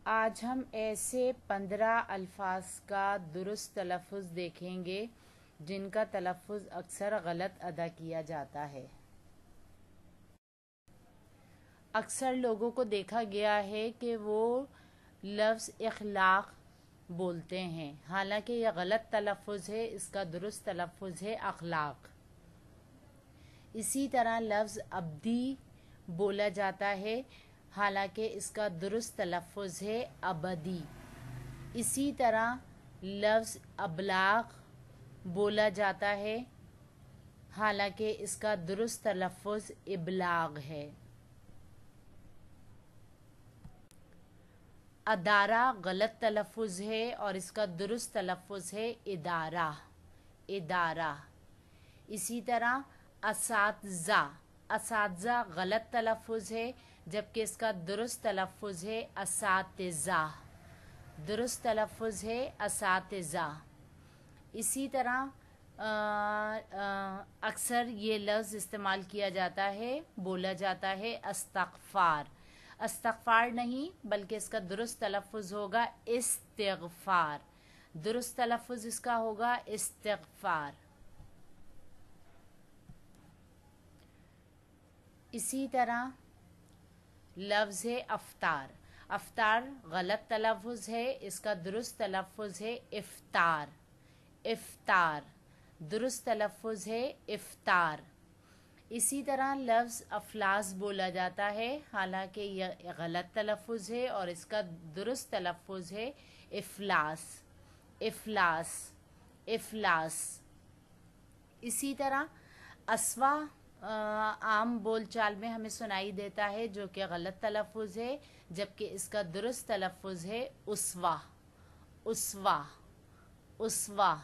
آج ہم ایسے 15 الفاظ کا درست تلفظ دیکھیں گے جن کا تلفظ اکثر غلط ادا کیا جاتا ہے۔ اکثر لوگوں کو دیکھا گیا ہے کہ وہ لفظ اخلاق بولتے ہیں، حالانکہ یہ غلط تلفظ ہے، اس کا درست تلفظ ہے اخلاق۔ اسی طرح لفظ ابدی بولا جاتا ہے، حالانکہ اس کا درست تلفظ ہے ابدی۔ اسی طرح لفظ ابلاغ بولا جاتا ہے، حالانکہ اس کا درست تلفظ ابلاغ ہے۔ ادارہ غلط تلفظ ہے اور اس کا درست تلفظ ہے ادارہ، ادارہ۔ اسی طرح اساتذہ غلط تلفظ ہے، جبکہ اس کا درست تلفظ ہے اساتذہ، درست تلفظ ہے اساتذہ۔ اسی طرح اکثر یہ لفظ استعمال کیا جاتا ہے، بولا جاتا ہے استغفار۔ استغفار نہیں بلکہ اس کا درست تلفظ ہوگا استغفار، درست تلفظ اس کا ہوگا استغفار۔ اسی طرح لفظ ہے افطار۔ افطار غلط تلفظ ہے، اس کا درست تلفظ ہے افطار، افطار، درست تلفظ ہے افطار۔ اسی طرح لفظ افلاس بولا جاتا ہے، حالانکہ یہ غلط تلفظ ہے اور اس کا درست تلفظ ہے افلاس، افلاس، افلاس۔ اسی طرح اسوا عام بول چال میں ہمیں سنائی دیتا ہے، جو کہ غلط تلفظ ہے، جبکہ اس کا درست تلفظ ہے اسوا، اسوا، اسوا۔